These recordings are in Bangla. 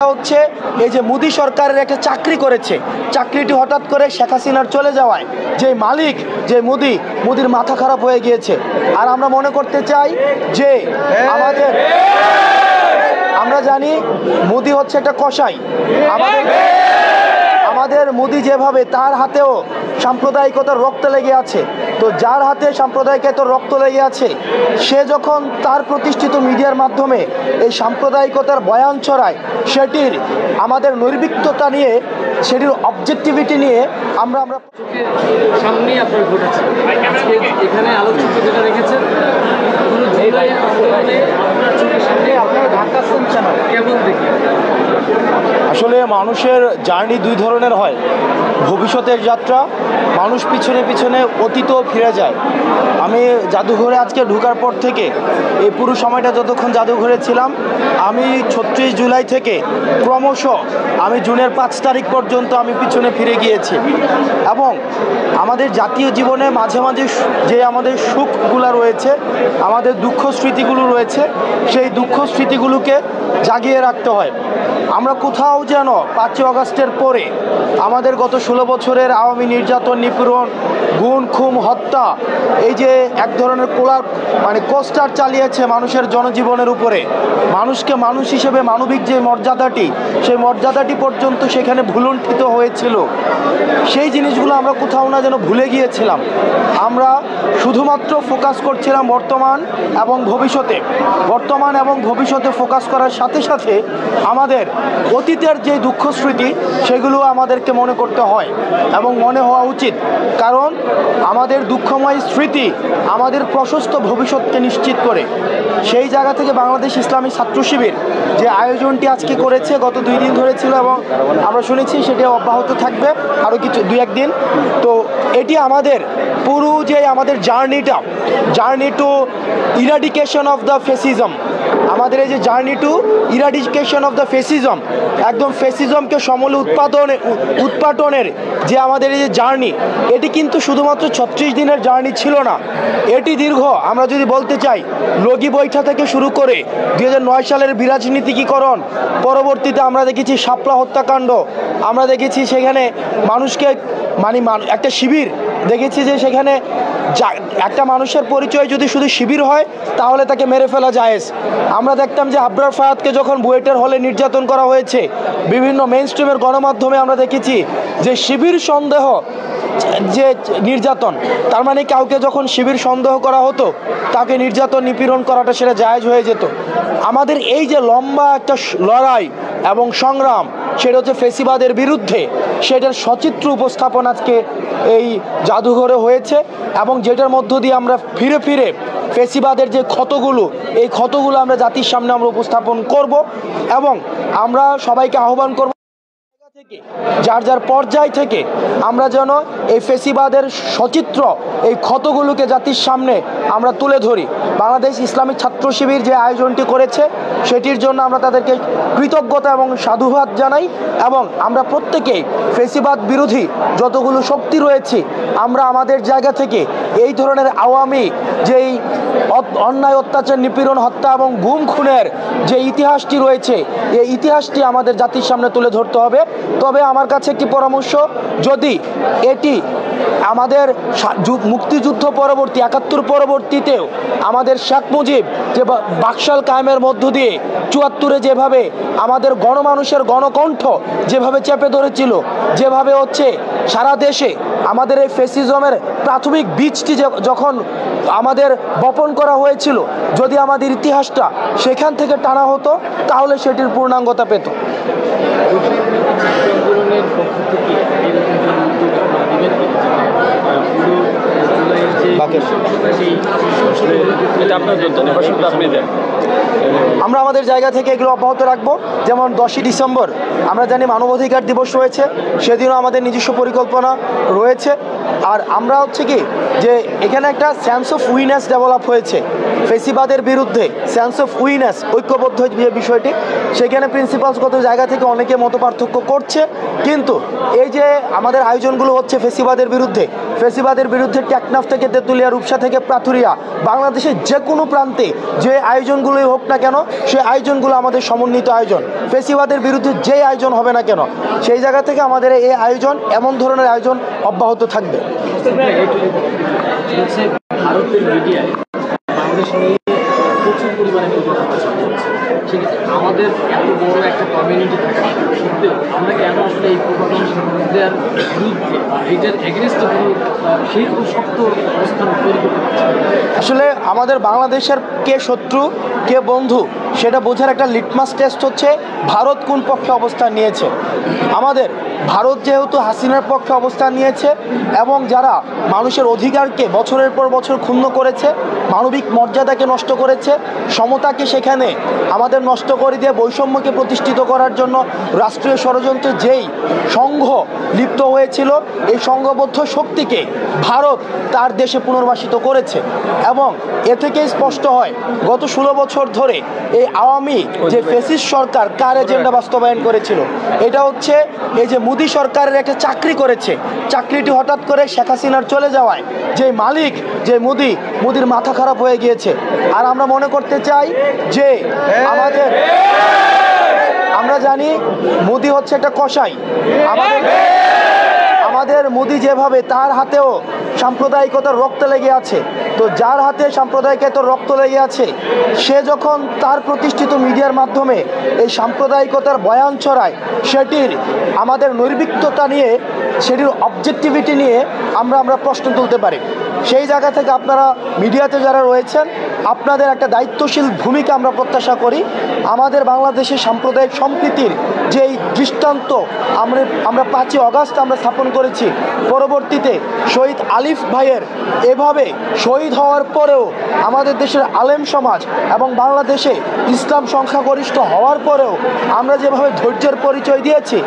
হচ্ছে এই যে মোদি সরকারের একটা চাকরি করেছে, চাকরিটি হঠাৎ করে শেখ হাসিনার চলে যাওয়ায় যে মালিক যে মোদির মাথা খারাপ হয়ে গিয়েছে। আর আমরা মনে করতে চাই যে আমরা জানি মোদি হচ্ছে একটা কসাই। আমাদের মোদি যেভাবে তার হাতেও সাম্প্রদায়িকতার রক্ত লেগে আছে, তো যার হাতে সাম্প্রদায়িকতার রক্ত লেগে আছে সে যখন তার প্রতিষ্ঠিত মিডিয়ার মাধ্যমে এই সাম্প্রদায়িকতার বয়ান ছড়ায়, সেটির আমাদের নৈর্বিক্যতা নিয়ে, সেটির অবজেক্টিভিটি নিয়ে আমরা সামনে আপনার ঘটেছে এখানে আলোচিত যেটা রেখেছেন আপনারা ঢাকা শুনছেন কেমন দেখে? আসলে মানুষের জার্নি দুই ধরনের হয়। ভবিষ্যতের যাত্রা, মানুষ পিছনে পিছনে অতীতও ফিরে যায়। আমি জাদুঘরে আজকে ঢোকার পর থেকে এই পুরো সময়টা যতক্ষণ জাদুঘরে ছিলাম, আমি 36 জুলাই থেকে ক্রমশ আমি জুনের 5 তারিখ পর্যন্ত আমি পিছনে ফিরে গিয়েছি। এবং আমাদের জাতীয় জীবনে মাঝে মাঝে যে আমাদের সুখগুলো রয়েছে, আমাদের দুঃখ স্মৃতিগুলো রয়েছে, সেই দুঃখ স্মৃতিগুলোকে জাগিয়ে রাখতে হয়। আমরা কোথাও যেন 5ই আগস্টের পরে আমাদের গত 16 বছরের আওয়ামী নির্যাতন, নিপীড়ন, গুম খুন, হত্যা, এই যে এক ধরনের কোস্টার চালিয়েছে মানুষের জনজীবনের উপরে, মানুষকে মানুষ হিসেবে মানবিক যে মর্যাদাটি, সেই মর্যাদাটি পর্যন্ত সেখানে ভুলুণ্ঠিত হয়েছিল। সেই জিনিসগুলো আমরা কোথাও না যেন ভুলে গিয়েছিলাম। আমরা শুধুমাত্র ফোকাস করছিলাম বর্তমান এবং ভবিষ্যতে ফোকাস করার সাথে সাথে আমাদের অতীতের যে দুঃখ স্মৃতি সেগুলো আমাদেরকে মনে করতে হয় এবং মনে হওয়া উচিত। কারণ আমাদের দুঃখময় স্মৃতি আমাদের প্রশস্ত ভবিষ্যৎকে নিশ্চিত করে। সেই জায়গা থেকে বাংলাদেশ ইসলামী ছাত্র শিবির যে আয়োজনটি আজকে করেছে, গত 2 দিন ধরে ছিল এবং আমরা শুনেছি সেটি অব্যাহত থাকবে আরও কিছু 2-1 দিন। তো এটি আমাদের পুরো যে আমাদের journey to eradication of the fascism, আমাদের এই যে journey to eradication of the fascism, একদম ফেসিজমকে সমূলে উৎপাটনের যে আমাদের এই যে জার্নি, এটি কিন্তু শুধুমাত্র 36 দিনের জার্নি ছিল না। এটি দীর্ঘ, আমরা যদি বলতে চাই, লগি বৈঠা থেকে শুরু করে 2009 সালের বিরাজনীতিকীকরণ, পরবর্তীতে আমরা দেখেছি শাপলা হত্যাকাণ্ড, আমরা দেখেছি সেখানে মানুষকে একটা শিবির দেখেছি যে সেখানে একটা মানুষের পরিচয় যদি শুধু শিবির হয় তাহলে তাকে মেরে ফেলা জায়েজ। আমরা দেখতাম যে আবরার ফায়াদকে যখন বুয়েটের হলে নির্যাতন করা হয়েছে, বিভিন্ন মেইন স্ট্রিমের গণমাধ্যমে আমরা দেখেছি যে শিবির সন্দেহ যে নির্যাতন, তার মানে কাউকে যখন শিবির সন্দেহ করা হতো তাকে নির্যাতন নিপীড়ন করাটা সেটা জায়েজ হয়ে যেত। আমাদের এই যে লম্বা একটা লড়াই এবং সংগ্রাম, সেটা হচ্ছে ফেসিবাদের বিরুদ্ধে, সেটার সচিত্র উপস্থাপন আজকে এই জাদুঘরে হয়েছে এবং যেটার মধ্য দিয়ে আমরা ফিরে ফিরে ফেসিবাদের যে ক্ষতগুলো, এই ক্ষতগুলো আমরা জাতির সামনে আমরা উপস্থাপন করব এবং আমরা সবাইকে আহ্বান করব থেকে যার যার পর্যায় থেকে আমরা যেন এই ফেসিবাদের সচিত্র, এই ক্ষতগুলোকে জাতির সামনে আমরা তুলে ধরি। বাংলাদেশ ইসলামী ছাত্র শিবির যে আয়োজনটি করেছে সেটির জন্য আমরা তাদেরকে কৃতজ্ঞতা এবং সাধুবাদ জানাই এবং আমরা প্রত্যেকেই ফেসিবাদ বিরোধী যতগুলো শক্তি রয়েছে, আমরা আমাদের জায়গা থেকে এই ধরনের আওয়ামী যেই অন্যায়, অত্যাচার, নিপীড়ন, হত্যা এবং গুম খুনের যে ইতিহাসটি রয়েছে, এই ইতিহাসটি আমাদের জাতির সামনে তুলে ধরতে হবে। তবে আমার কাছে একটি পরামর্শ, যদি এটি আমাদের মুক্তিযুদ্ধ পরবর্তী 71 পরবর্তীতেও আমাদের শেখ মুজিব যে বাকশাল কায়েমের মধ্য দিয়ে 74-এ যেভাবে আমাদের গণমানুষের গণকণ্ঠ যেভাবে চেপে ধরেছিল, যেভাবে হচ্ছে সারা দেশে আমাদের এই ফেসিজমের প্রাথমিক বীজটি যখন আমাদের বপন করা হয়েছিল, যদি আমাদের ইতিহাসটা সেখান থেকে টানা হতো তাহলে সেটির পূর্ণাঙ্গতা পেত। আমরা আমাদের জায়গা থেকে এগুলো অব্যাহত রাখবো। যেমন 10ই ডিসেম্বর আমরা জানি মানবাধিকার দিবস রয়েছে, সেদিনও আমাদের নিজস্ব পরিকল্পনা রয়েছে। আর আমরা হচ্ছে কি যে এখানে একটা সেন্স অফ উইনেস ডেভেলপ হয়েছে ফেসিবাদের বিরুদ্ধে, সেন্স অফ উইনেস, ঐক্যবদ্ধ যে বিষয়টি, সেখানে প্রিন্সিপালসগত জায়গা থেকে অনেকে মত পার্থক্য করছে, কিন্তু এই যে আমাদের আয়োজনগুলো হচ্ছে ফেসিবাদের বিরুদ্ধে টেকনাফ থেকে তেঁতুলিয়া, রূপসা থেকে পাথুরিয়া, বাংলাদেশের যে কোনো প্রান্তে যে আয়োজনগুলোই হোক না কেন, সেই আয়োজনগুলো আমাদের সমন্বিত আয়োজন। ফেসিবাদের বিরুদ্ধে যেই আয়োজন হবে না কেন, সেই জায়গা থেকে আমাদের এই আয়োজন, এমন ধরনের আয়োজন অব্যাহত থাকবে। ভারতের মিডিয়ায় বাংলাদেশ নিয়ে প্রচুর পরিমাণে সেক্ষেত্রে আমাদের এত বড় একটা কমিউনিটি থাকা সত্ত্বেও আমরা কেন আসলে এই প্রোপাগান্ডার বিরুদ্ধে এইটার এগেনস্টে কোনো সেইরকম শক্ত অবস্থান তৈরি করতে পারছি? আসলে আমাদের বাংলাদেশের কে শত্রু কে বন্ধু সেটা বোঝার একটা লিটমাস টেস্ট হচ্ছে ভারত কোন পক্ষে অবস্থান নিয়েছে। আমাদের ভারত যেহেতু হাসিনার পক্ষে অবস্থান নিয়েছে এবং যারা মানুষের অধিকারকে বছরের পর বছর ক্ষুণ্ণ করেছে, মানবিক মর্যাদাকে নষ্ট করেছে, সমতাকে সেখানে আমাদের নষ্ট করে দিয়ে বৈষম্যকে প্রতিষ্ঠিত করার জন্য রাষ্ট্রীয় ষড়যন্ত্রে যেই সংঘ লিপ্ত হয়েছিল, এই সংঘবদ্ধ শক্তিকে ভারত তার দেশে পুনর্বাসিত করেছে। এবং এ থেকেই স্পষ্ট হয় গত 16 বছর ধরে এই আওয়ামী যে ফ্যাসিস্ট সরকার কার এজেন্ডা বাস্তবায়ন করেছিল। এটা হচ্ছে এই যে মোদি সরকারের একটা চাকরি করেছে, চাকরিটি হঠাৎ করে শেখ হাসিনার চলে যাওয়ায় যে মালিক, যে মোদির মাথা খারাপ হয়ে গিয়েছে। আর আমরা মনে করতে চাই যে আমরা জানি মোদি হচ্ছে একটা কসাই। আমাদের মোদি যেভাবে, তার হাতেও সাম্প্রদায়িকতার রক্ত লেগে আছে। তো যার হাতে সাম্প্রদায়িকতার রক্ত লেগে আছে, সে যখন তার প্রতিষ্ঠিত মিডিয়ার মাধ্যমে এই সাম্প্রদায়িকতার বয়ান ছড়ায়, সেটির আমাদের নৈর্বিক্যতা নিয়ে, সেটির অবজেক্টিভিটি নিয়ে আমরা প্রশ্ন তুলতে পারি। সেই জায়গা থেকে আপনারা মিডিয়াতে যারা রয়েছেন, আপনাদের একটা দায়িত্বশীল ভূমিকা আমরা প্রত্যাশা করি। আমাদের বাংলাদেশের সাম্প্রদায়িক সম্প্রীতির যেই দৃষ্টান্ত আমরা 5ই অগাস্ট আমরা স্থাপন করেছি, পরবর্তীতে শহীদ আলিফ ভাইয়ের এভাবে শহীদ হওয়ার পরেও আমাদের দেশের আলেম সমাজ এবং বাংলাদেশে ইসলাম সংখ্যাগরিষ্ঠ হওয়ার পরেও আমরা যেভাবে ধৈর্যের পরিচয় দিয়েছি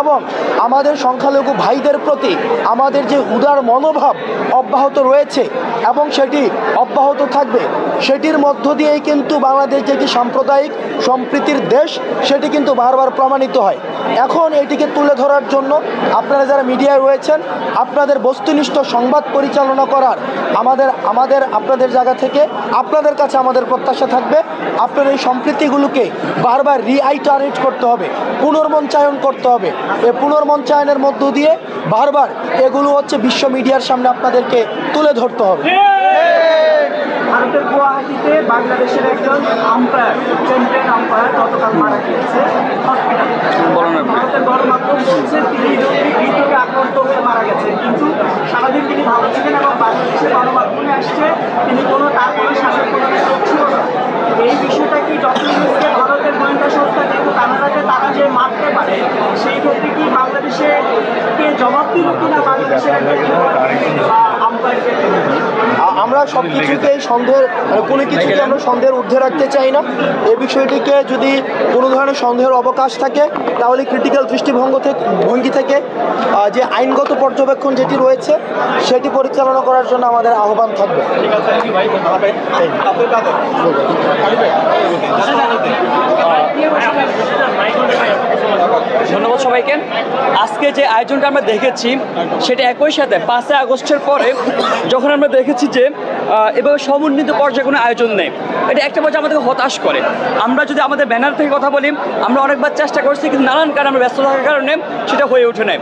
এবং আমাদের সংখ্যালঘু ভাইদের প্রতি আমাদের যে উদার মনোভাব অব্যাহত রয়েছে এবং সেটি অব্যাহত থাকবে, সেটির মধ্য দিয়েই কিন্তু বাংলাদেশ যে একটি সাম্প্রদায়িক সম্প্রীতির দেশ, সেটি কিন্তু বারবার প্রমাণিত হয়। এখন এটিকে তুলে ধরার জন্য আপনারা যারা মিডিয়ায় রয়েছেন, আপনাদের বস্তুনিষ্ঠ সংবাদ পরিচালনা করার আপনাদের জায়গা থেকে আপনাদের কাছে আমাদের প্রত্যাশা থাকবে। আপনার এই সম্প্রীতিগুলোকে বারবার রিআইটারেট করতে হবে, পুনর্মঞ্চায়ন করতে হবে। এই পুনর্মঞ্চায়নের মধ্য দিয়ে বারবার এগুলো হচ্ছে বিশ্ব মিডিয়ার সামনে আপনাদেরকে তুলে ধরতে হবে। ভারতের গুয়াহাটিতে বাংলাদেশের একজন আম্পায়ার, চ্যাম্পিয়ন আম্পায়ার গতকাল মারা গিয়েছে হসপিটালে। ভারতের গণমাধ্যম বলছে তিনি হৃদরোগে আক্রান্ত হয়ে মারা গেছেন, কিন্তু সারাদিন তিনি ভালো ছিলেন এবং বাংলাদেশের গণমাধ্যমে আসছে তিনি তার কোনো শ্বাসের রোগ ছিল না। এই বিষয়টা কি ডক্টর ভারতের গোয়েন্দা সংস্থা যেহেতু কানাডাতে তারা যে মারতে পারে, সেই ক্ষেত্রে কি বাংলাদেশে কে জবাব দিল কিনা বাংলাদেশের আম্পায়ারকে? আমরা সব কিছুকেই কোনো কিছুকে আমরা সন্দেহের ঊর্ধ্বে রাখতে চাই না। এই বিষয়টিকে যদি কোনো ধরনের সন্দেহের অবকাশ থাকে, তাহলে ক্রিটিক্যাল দৃষ্টিভঙ্গি থেকে যে আইনগত পর্যবেক্ষণ যেটি রয়েছে, সেটি পরিচালনা করার জন্য আমাদের আহ্বান থাকবে। ধন্যবাদ সবাইকে। আজকে যে আয়োজনটা আমরা দেখেছি, সেটা একই সাথে 5 আগস্টের পরে যখন আমরা দেখেছি যে এভাবে সমন্বিত পর্যায়ে কোনো আয়োজন নেই, এটা একটা পর্যায়ে আমাদেরকে হতাশ করে। আমরা যদি আমাদের ব্যানার থেকে কথা বলি, আমরা অনেকবার চেষ্টা করছি, কিন্তু নানান কারণে আমরা ব্যস্ত থাকার কারণে সেটা হয়ে ওঠে না।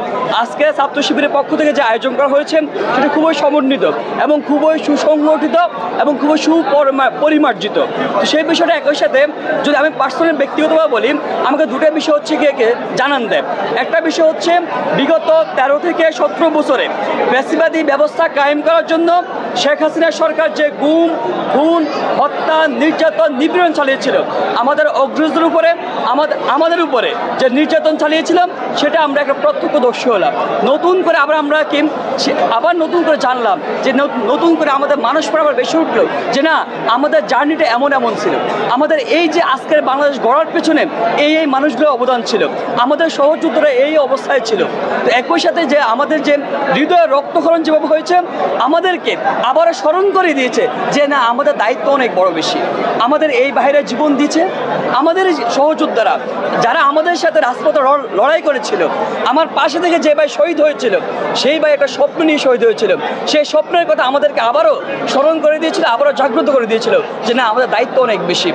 আজকে ছাত্র শিবিরের পক্ষ থেকে যে আয়োজন করা হয়েছে, সেটা খুবই সমন্বিত এবং খুবই সুসংগঠিত এবং খুবই সুপরিমার্জিত। তো সেই বিষয়টা একই সাথে যদি আমি পার্সোনাল ব্যক্তিগতভাবে বলি, আমাকে দুটো বিষয় হচ্ছে গিয়ে জানান দেয়। একটা বিষয় হচ্ছে বিগত 13 থেকে 17 বছরে ফ্যাসিবাদী ব্যবস্থা কায়েম করার জন্য শেখ হাসিনা সরকার যে গুম, খুন, হত্যা, নির্যাতন, নিপীড়ন চালিয়েছিল আমাদের অগ্রজদের উপরে, আমাদের উপরে যে নির্যাতন চালিয়েছিলাম, সেটা আমরা একটা প্রত্যক্ষদর্শী হলাম। নতুন করে আবার নতুন করে জানলাম যে নতুন করে আমাদের মানুষ পর আবার বেশি উঠলো যে না, আমাদের জার্নিটা এমন ছিল। আমাদের এই যে আজকের বাংলাদেশ গড়ার পেছনে এই মানুষগুলো অবদান ছিল, আমাদের সহযোদ্ধারা এই অবস্থায় ছিল। তো একই সাথে যে আমাদের যে হৃদয়ের রক্তক্ষরণ যেভাবে হয়েছে, আমাদেরকে আবারও স্মরণ করে করিয়ে দিয়েছে যে না, আমাদের দায়িত্ব অনেক বড় বেশি। আমাদের এই বাইরে জীবন দিয়েছে, আমাদের সহযোদ্ধারা যারা আমাদের সাথে রাজপথে লড়াই করেছিল, আমার পাশে থেকে যে ভাই শহীদ হয়েছিল, সেই ভাই একটা স্বপ্ন নিয়ে শহীদ হয়েছিল। সেই স্বপ্নের কথা আমাদেরকে আবারও স্মরণ করে দিয়েছিল, আবারও জাগ্রত করে দিয়েছিল যে না, আমাদের দায়িত্ব অনেক বেশি।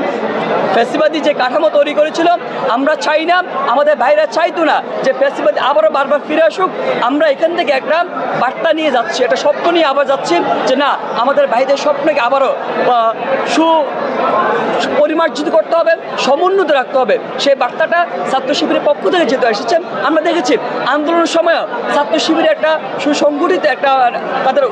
ফ্যাসিবাদী যে কাঠামো তৈরি করেছিল, আমরা চাই না, আমাদের ভাইরা চাইতো না যে ফ্যাসিবাদী আবারও বারবার ফিরে আসুক। আমরা এখান থেকে একটা বার্তা নিয়ে যাচ্ছি, একটা স্বপ্ন নিয়ে আবার যাচ্ছি যে না, আমাদের ভাইদের স্বপ্নকে আবারও পরিমার্জিত করতে হবে, সমুন্নত রাখতে হবে। সেই বার্তাটা ছাত্র শিবিরের পক্ষ থেকে যেহেতু এসেছেন, আমরা দেখেছি আন্দোলনের সময় ছাত্র শিবিরের একটা সুসংগঠিত একটা তাদের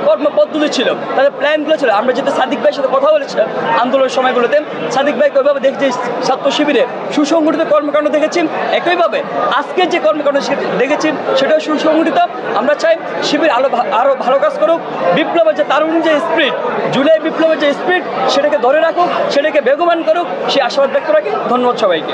কর্ম পদ্ধতি ছিল, তাদের প্ল্যানগুলো ছিল। আমরা যেহেতু সাদিক ভাইয়ের সাথে কথা বলেছিলাম আন্দোলনের সময়গুলোতে, সাদিক ভাইকে ওইভাবে দেখছি ছাত্র শিবিরে সুসংগঠিত কর্মকাণ্ড দেখেছি। একইভাবে আজকে যে কর্মকাণ্ড দেখেছি সেটাও সুসংগঠিত। আমরা চাই শিবির আরও ভালো কাজ করুক, বিপ্লবের যে তারুণ যে স্পিরিট, জুলাই বিপ্লবের যে স্পিরিট, সেটাকে ধরে রাখুক, সেটাকে বেগবান করুক, সে আশাবাদ ব্যক্ত রাখি। ধন্যবাদ সবাইকে।